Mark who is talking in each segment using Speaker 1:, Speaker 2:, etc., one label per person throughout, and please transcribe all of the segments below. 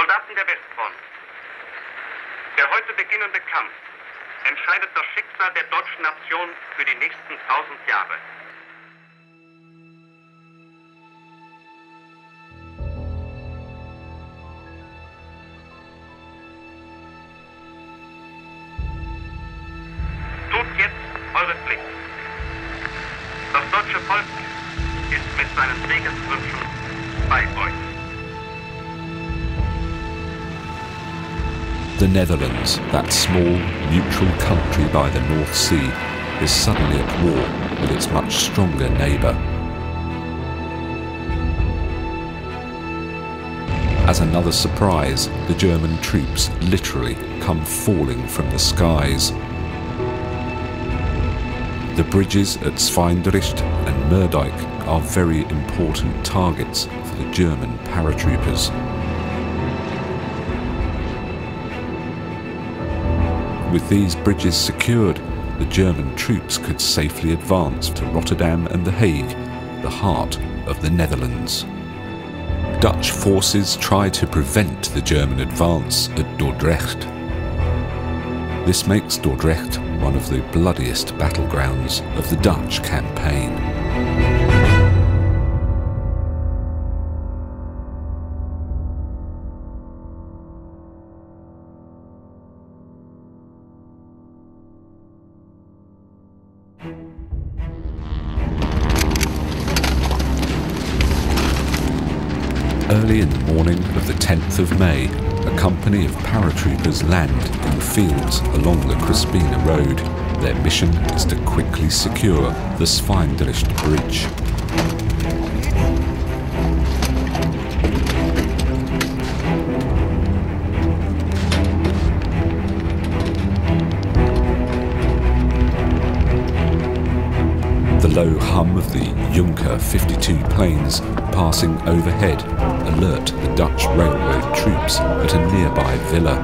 Speaker 1: Soldaten der Westfront. Der heute beginnende Kampf entscheidet das Schicksal der deutschen Nation für die nächsten 1000 Jahre. Tut jetzt eure Pflicht. Das deutsche Volk ist mit seinen Segenswünschen bei euch.
Speaker 2: The Netherlands, that small, neutral country by the North Sea, is suddenly at war with its much stronger neighbour. As another surprise, the German troops literally come falling from the skies. The bridges at Zwijndrecht and Moerdijk are very important targets for the German paratroopers. With these bridges secured, the German troops could safely advance to Rotterdam and The Hague, the heart of the Netherlands. Dutch forces tried to prevent the German advance at Dordrecht. This makes Dordrecht one of the bloodiest battlegrounds of the Dutch campaign. Early in the morning of the 10th of May, a company of paratroopers land in fields along the Crispina Road. Their mission is to quickly secure the Zwijndrecht Bridge. The low hum of the Junker 52 planes passing overhead alert the Dutch railroad troops at a nearby villa.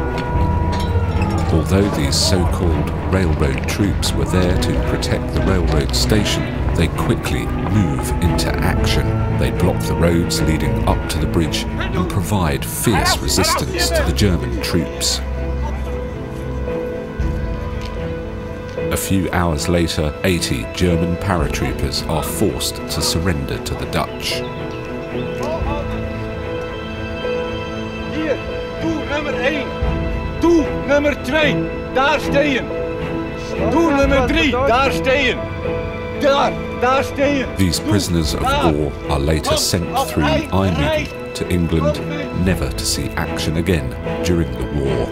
Speaker 2: Although these so-called railroad troops were there to protect the railroad station, they quickly move into action. They block the roads leading up to the bridge and provide fierce resistance to the German troops. A few hours later, 80 German paratroopers are forced to surrender to the Dutch.
Speaker 3: Hier, doel nummer 1. Doel nummer 2. Daar stehen. Doel nummer 3. Daar stehen. Daar stehen.
Speaker 2: These prisoners of war are later sent through Nijmegen to England, never to see action again during the war.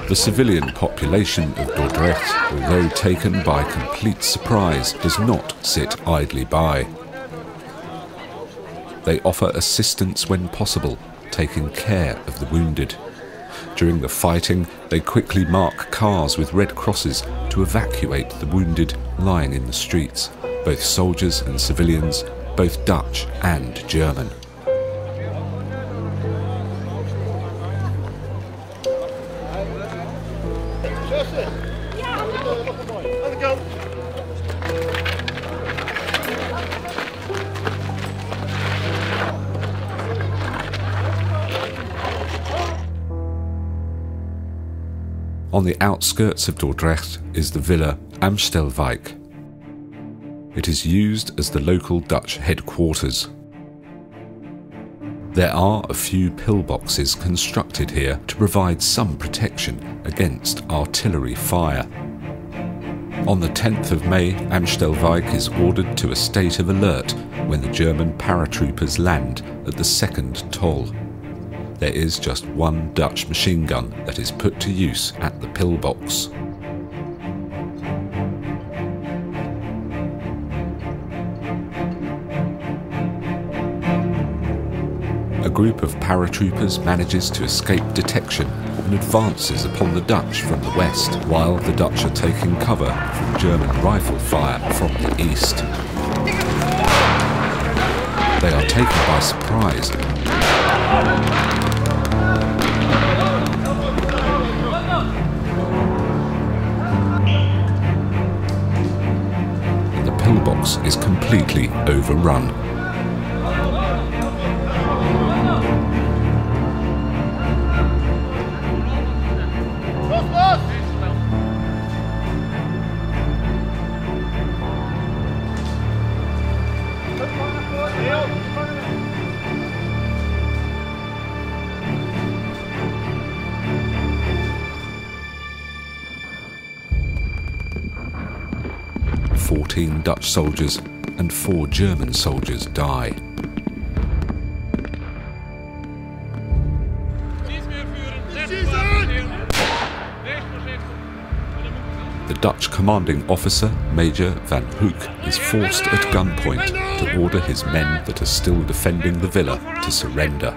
Speaker 2: The civilian population of Dordrecht, although taken by complete surprise, does not sit idly by. They offer assistance when possible, taking care of the wounded. During the fighting, they quickly mark cars with red crosses to evacuate the wounded lying in the streets, both soldiers and civilians, both Dutch and German. On the outskirts of Dordrecht is the villa Amstelwijk. It is used as the local Dutch headquarters. There are a few pillboxes constructed here to provide some protection against artillery fire. On the 10th of May, Amstelwijk is ordered to a state of alert when the German paratroopers land at the second toll. There is just one Dutch machine gun that is put to use at the pillbox. A group of paratroopers manages to escape detection and advances upon the Dutch from the west, while the Dutch are taking cover from German rifle fire from the east. They are taken by surprise. The pillbox is completely overrun. 14 Dutch soldiers and 4 German soldiers die. The Dutch commanding officer, Major Van Hoek, is forced at gunpoint to order his men that are still defending the villa to surrender.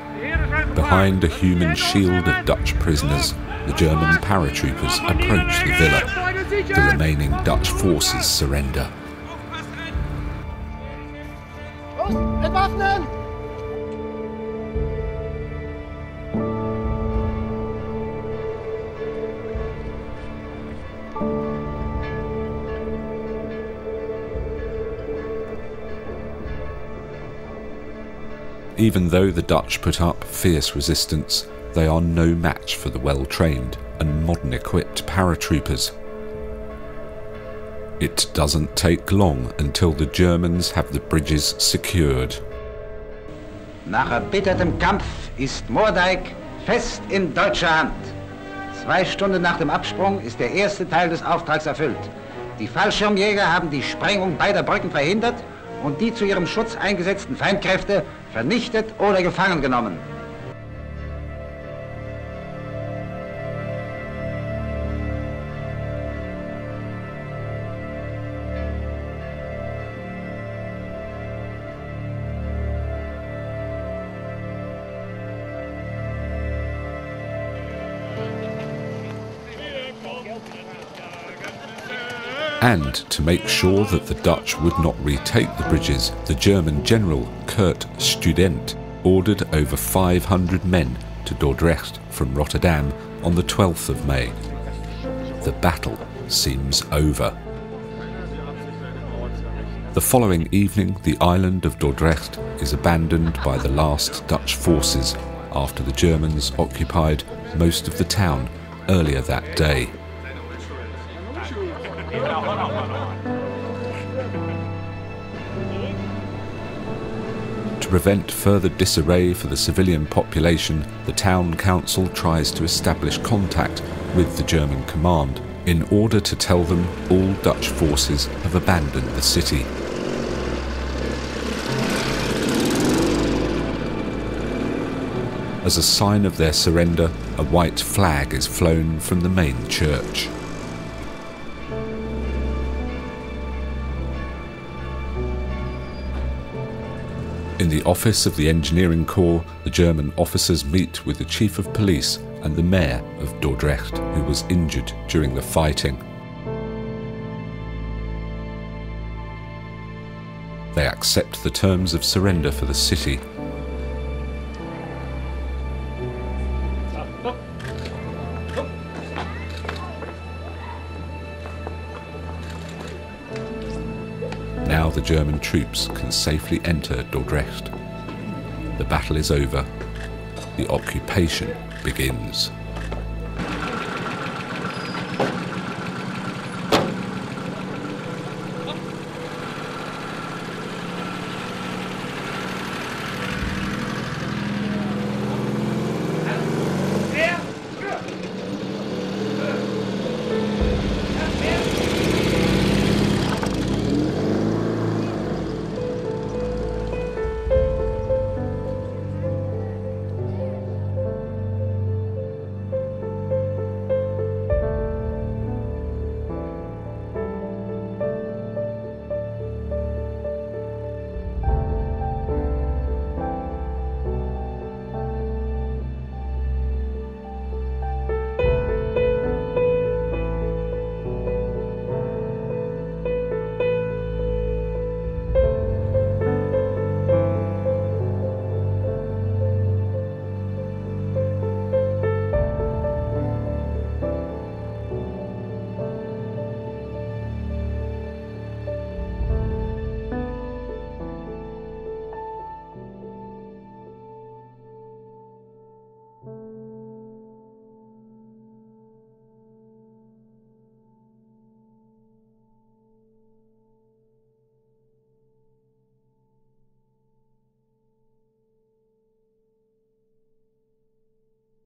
Speaker 2: Behind a human shield of Dutch prisoners, the German paratroopers approach the villa. The remaining Dutch forces surrender. Even though the Dutch put up fierce resistance, they are no match for the well-trained and modern-equipped paratroopers. It doesn't take long until the Germans have the bridges secured.
Speaker 4: Nach erbittertem Kampf ist Moerdijk fest in deutscher Hand. 2 Stunden nach dem Absprung ist der erste Teil des Auftrags erfüllt. Die Fallschirmjäger haben die Sprengung beider Brücken verhindert und die zu ihrem Schutz eingesetzten Feindkräfte vernichtet oder gefangen genommen.
Speaker 2: And to make sure that the Dutch would not retake the bridges, the German general Kurt Student ordered over 500 men to Dordrecht from Rotterdam on the 12th of May. The battle seems over. The following evening, the island of Dordrecht is abandoned by the last Dutch forces after the Germans occupied most of the town earlier that day. To prevent further disarray for the civilian population, the town council tries to establish contact with the German command in order to tell them all Dutch forces have abandoned the city. As a sign of their surrender, a white flag is flown from the main church. In the office of the Engineering Corps, the German officers meet with the Chief of Police and the Mayor of Dordrecht, who was injured during the fighting. They accept the terms of surrender for the city. Now the German troops can safely enter Dordrecht. The battle is over. The occupation begins.